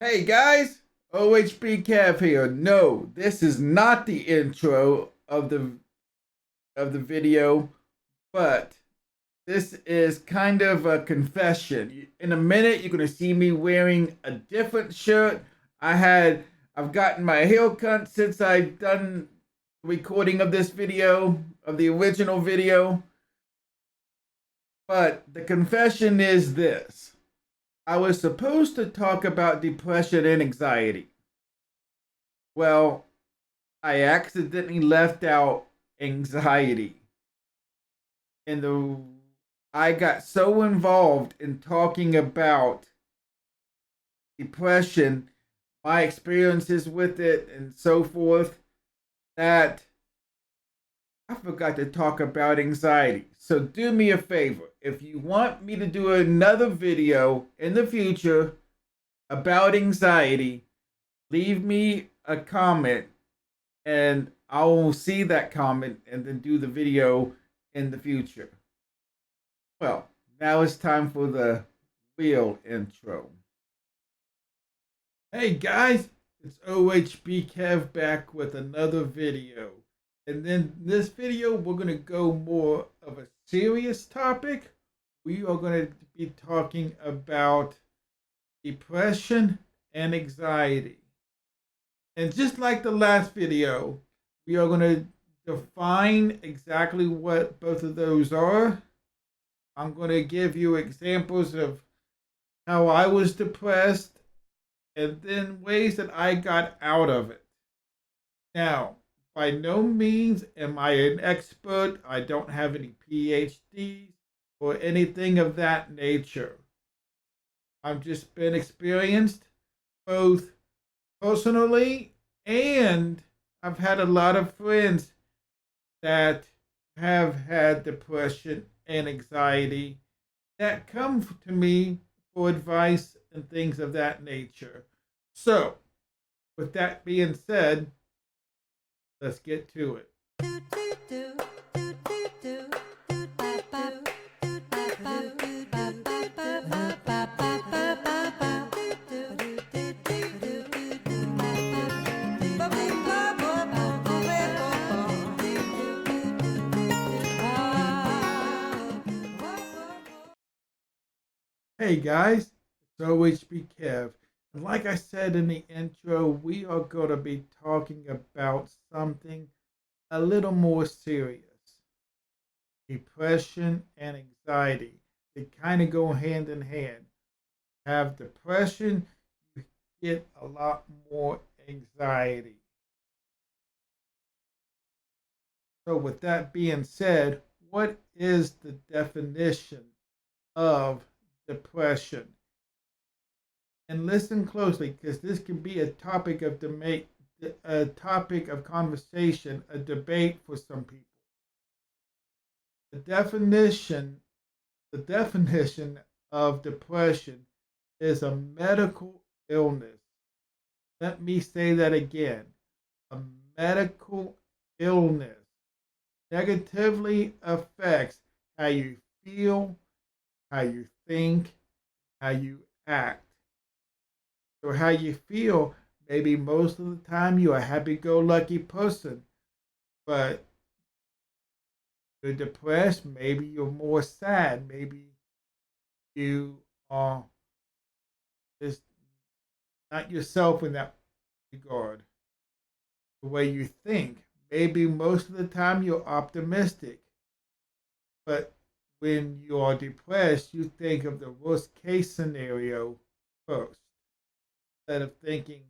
Hey guys, OHB Cav here. No, this is not the intro of the video, but this is kind of a confession. In a minute, you're gonna see me wearing a different shirt. I've gotten my hair cut since I've done recording of this video, of the original video. But the confession is this. I was supposed to talk about depression and anxiety. Well, I accidentally left out anxiety. And I got so involved in talking about depression, my experiences with it, and so forth, that I forgot to talk about anxiety. So do me a favor. If you want me to do another video in the future about anxiety, leave me a comment and I will see that comment and then do the video in the future. Well, now it's time for the real intro. Hey guys, it's OHB Kev back with another video. And then this video, we're going to go more of a serious topic. We are going to be talking about depression and anxiety. And just like the last video, we are going to define exactly what both of those are. I'm going to give you examples of how I was depressed and then ways that I got out of it. Now, by no means am I an expert. I don't have any PhDs or anything of that nature. I've just been experienced both personally, and I've had a lot of friends that have had depression and anxiety that come to me for advice and things of that nature. So, with that being said, let's get to it. Hey guys, it's OHB Kev. And like I said in the intro, we are going to be talking about something a little more serious. Depression and anxiety. They kind of go hand in hand. Have depression, you get a lot more anxiety. So with that being said, what is the definition of depression? And listen closely, because this can be a topic of debate, a topic of conversation, a debate for some people. The definition of depression is a medical illness. Let me say that again. A medical illness negatively affects how you feel, how you think, how you act. So how you feel, maybe most of the time you're a happy-go-lucky person, but you're depressed, maybe you're more sad, maybe you are just not yourself in that regard. The way you think, maybe most of the time you're optimistic, but when you are depressed, you think of the worst case scenario first, instead of thinking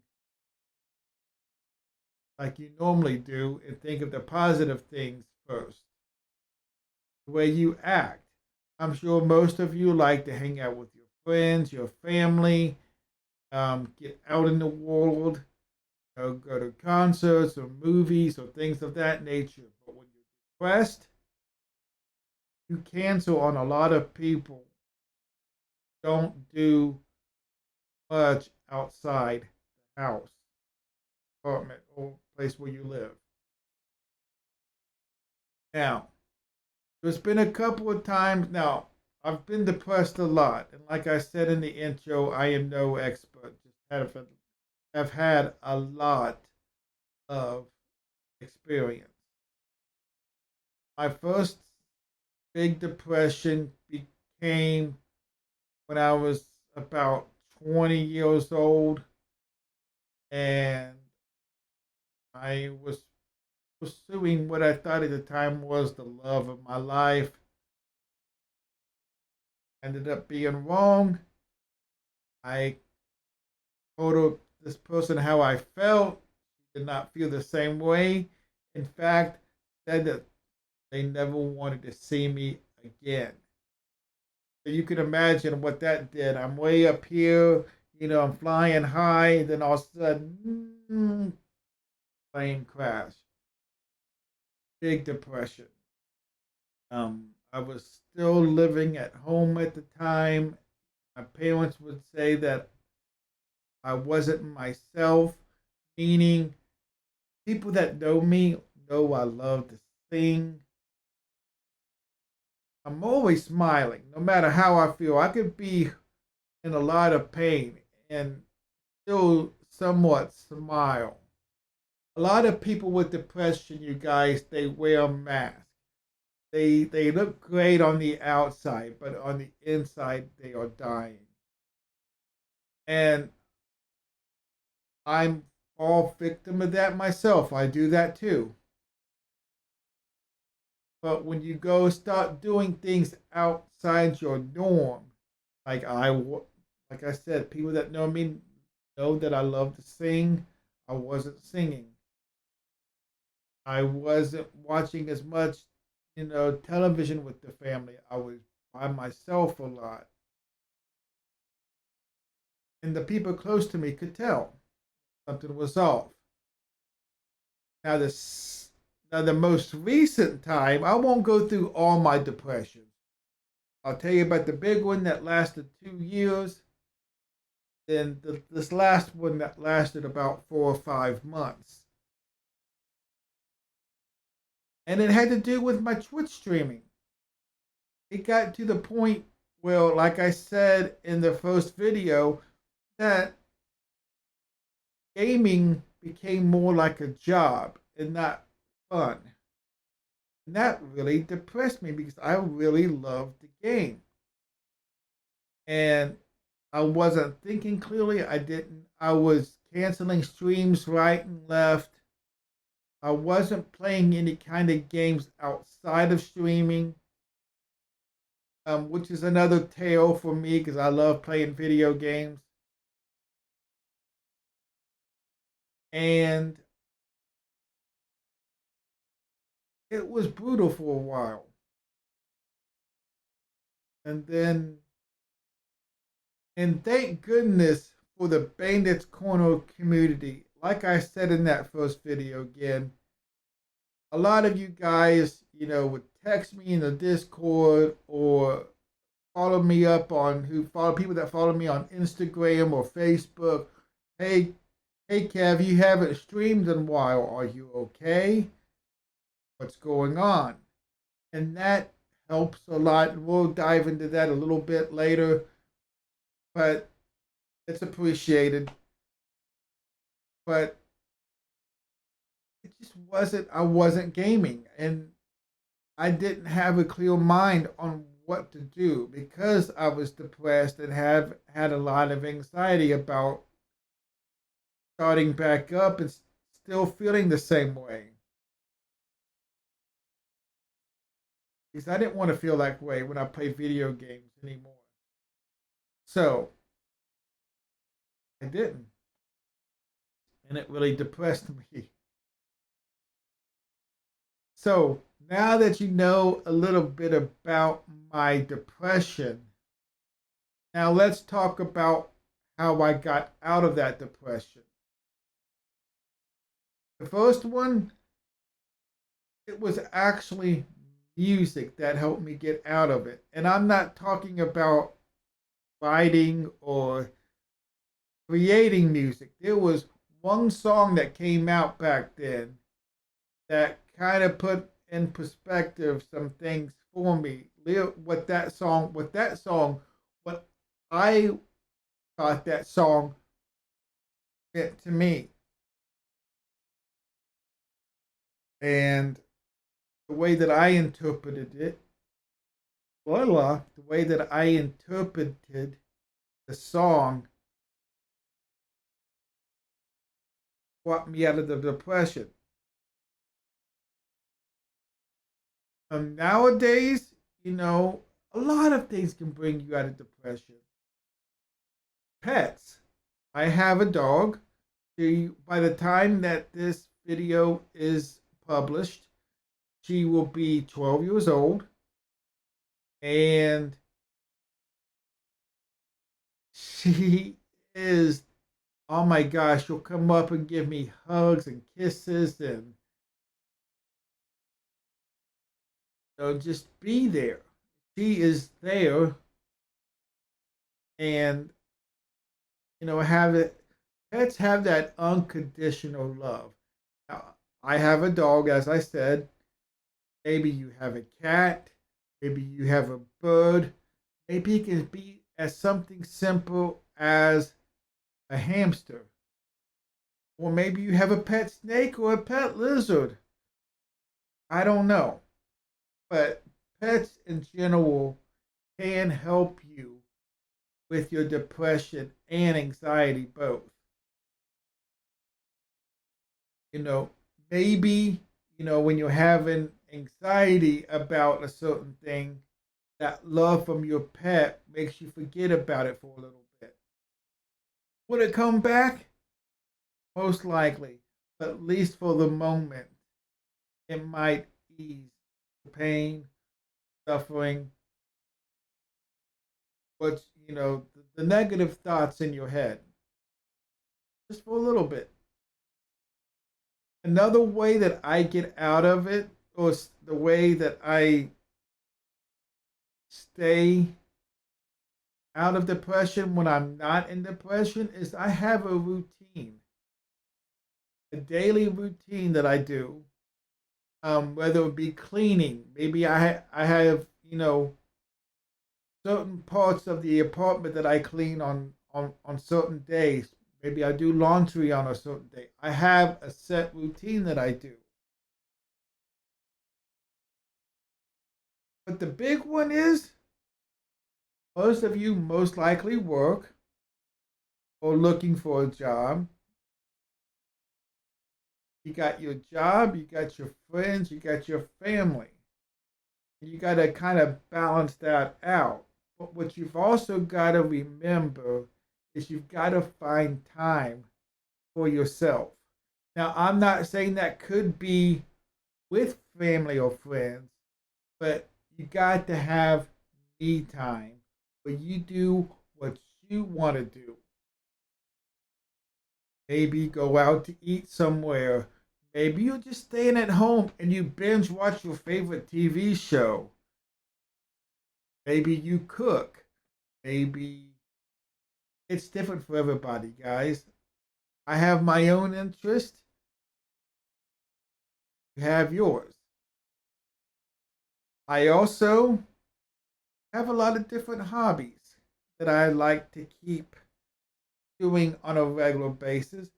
like you normally do and think of the positive things first. The way you act. I'm sure most of you like to hang out with your friends, your family, get out in the world, go to concerts or movies or things of that nature. But when you're depressed, you cancel on a lot of people. Don't do much outside the house, apartment, or place where you live. Now, there's been a couple of times now. I've been depressed a lot, and like I said in the intro, I am no expert. Just have have had a lot of experience. My first big depression became when I was about 20 years old, and I was pursuing what I thought at the time was the love of my life. Ended up being wrong. I told this person how I felt. She did not feel the same way. In fact, said that they never wanted to see me again. So you can imagine what that did. I'm way up here, I'm flying high, and then all of a sudden, plane crash. Big depression. I was still living at home at the time. My parents would say that I wasn't myself, meaning people that know me know I love to sing. I'm always smiling, no matter how I feel. I could be in a lot of pain and still somewhat smile. A lot of people with depression, you guys, they wear masks. They look great on the outside, but on the inside they are dying. And I'm all victim of that myself. I do that too. But when you go start doing things outside your norm, like like I said, people that know me know that I love to sing. I wasn't singing. I wasn't watching as much, television with the family. I was by myself a lot. And the people close to me could tell something was off. Now the most recent time, I won't go through all my depressions. I'll tell you about the big one that lasted 2 years, then this last one that lasted about 4 or 5 months. And it had to do with my Twitch streaming. It got to the point where, like I said in the first video, that gaming became more like a job and not fun. And that really depressed me because I really loved the game. And I wasn't thinking clearly. I was canceling streams right and left. I wasn't playing any kind of games outside of streaming, which is another tale for me because I love playing video games. And it was brutal for a while. And then, and thank goodness for the Bandits Corner community. Like I said in that first video again, a lot of you guys, would text me in the Discord or follow me up on who follow people that follow me on Instagram or Facebook. Hey, Kev, you haven't streamed in a while. Are you okay? What's going on? And that helps a lot. We'll dive into that a little bit later, but it's appreciated. But it just wasn't, I wasn't gaming, and I didn't have a clear mind on what to do because I was depressed and have had a lot of anxiety about starting back up and still feeling the same way. Because I didn't want to feel that way when I play video games anymore. So I didn't. And it really depressed me. So now that you know a little bit about my depression, now let's talk about how I got out of that depression. The first one, it was actually music that helped me get out of it. And I'm not talking about writing or creating music. There was one song that came out back then that kind of put in perspective some things for me. What I thought that song meant to me. And the way that I interpreted it, the way that I interpreted the song brought me out of the depression. Nowadays, a lot of things can bring you out of depression. Pets. I have a dog. By the time that this video is published, she will be 12 years old. And she is, oh my gosh, she'll come up and give me hugs and kisses and just be there. She is there, and have it. Pets have that unconditional love. Now, I have a dog, as I said. Maybe you have a cat. Maybe you have a bird. Maybe it can be as something simple as a hamster. Or maybe you have a pet snake or a pet lizard. I don't know. But pets in general can help you with your depression and anxiety both. You know, maybe, when you're having anxiety about a certain thing, that love from your pet makes you forget about it for a little bit. Will it come back? Most likely, but at least for the moment, it might ease the pain, suffering, but the negative thoughts in your head, just for a little bit. Another way that I get out of it, or the way that I stay out of depression when I'm not in depression, is I have a routine, a daily routine that I do. Whether it be cleaning, maybe I have certain parts of the apartment that I clean on certain days. Maybe I do laundry on a certain day. I have a set routine that I do. But the big one is most of you most likely work or looking for a job. You got your job, you got your friends, you got your family. You got to kind of balance that out. But what you've also got to remember is you've got to find time for yourself. Now, I'm not saying that could be with family or friends, but you got to have me time where you do what you want to do. Maybe go out to eat somewhere. Maybe you're just staying at home and you binge watch your favorite TV show. Maybe you cook. Maybe it's different for everybody, guys. I have my own interest. You have yours. I also have a lot of different hobbies that I like to keep doing on a regular basis.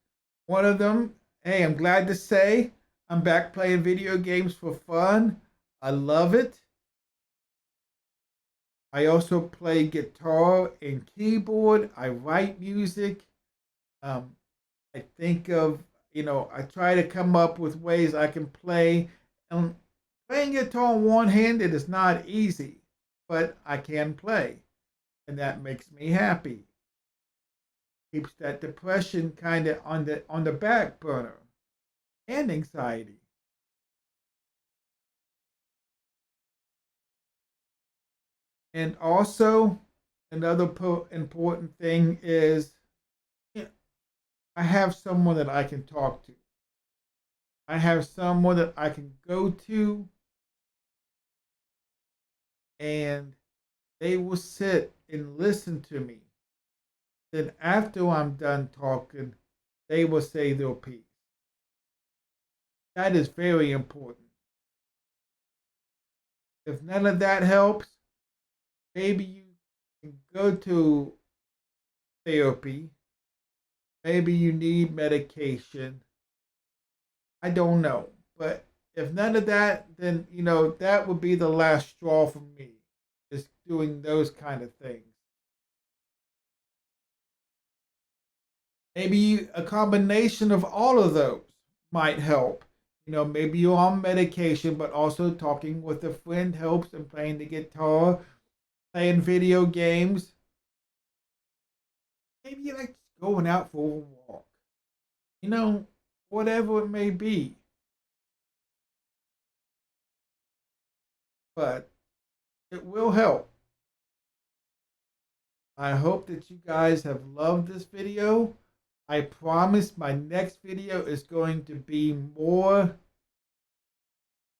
One of them, hey, I'm glad to say I'm back playing video games for fun. I love it. I also play guitar and keyboard. I write music. Um, I think of, I try to come up with ways I can play. And playing guitar one handed is not easy, but I can play. And that makes me happy. Keeps that depression kind of on the back burner and anxiety. And also, another important thing is I have someone that I can talk to. I have someone that I can go to, and they will sit and listen to me. Then, after I'm done talking, they will say their piece. That is very important. If none of that helps, maybe you can go to therapy, maybe you need medication. I don't know. But if none of that, then, that would be the last straw for me. Just doing those kind of things. Maybe a combination of all of those might help. Maybe you're on medication, but also talking with a friend helps, and playing the guitar, playing video games. Maybe you like going out for a walk. You know, whatever it may be. But it will help. I hope that you guys have loved this video. I promise my next video is going to be more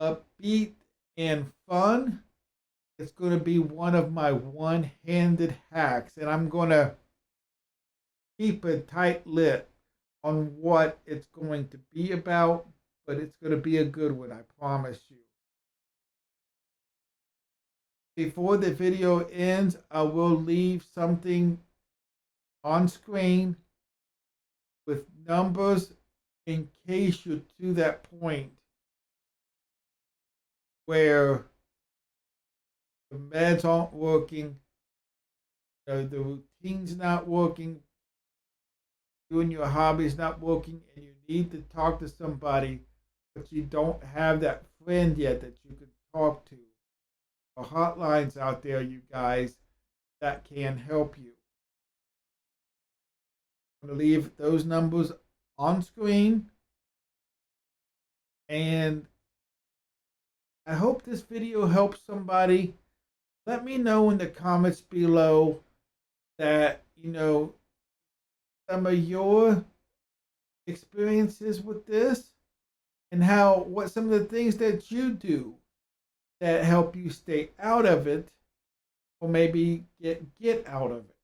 upbeat and fun. It's going to be one of my one-handed hacks, and I'm going to keep a tight lip on what it's going to be about, but it's going to be a good one, I promise you. Before the video ends, I will leave something on screen with numbers in case you're to that point where the meds aren't working, the routine's not working, doing your hobbies not working, and you need to talk to somebody, but you don't have that friend yet that you can talk to. Or hotlines out there, you guys, that can help you. I'm going to leave those numbers on screen. And I hope this video helps somebody. Let me know in the comments below that, some of your experiences with this, and what some of the things that you do that help you stay out of it, or maybe get out of it.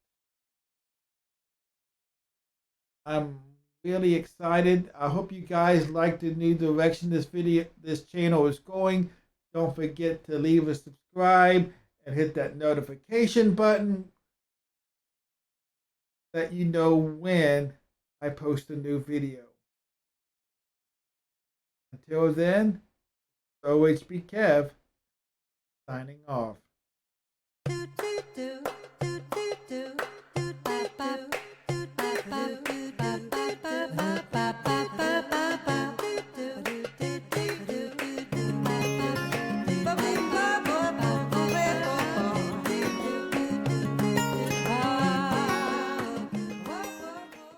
I'm really excited. I hope you guys like the new direction this channel is going. Don't forget to leave a subscribe and hit that notification button that you know when I post a new video. Until then, OHB Kev signing off.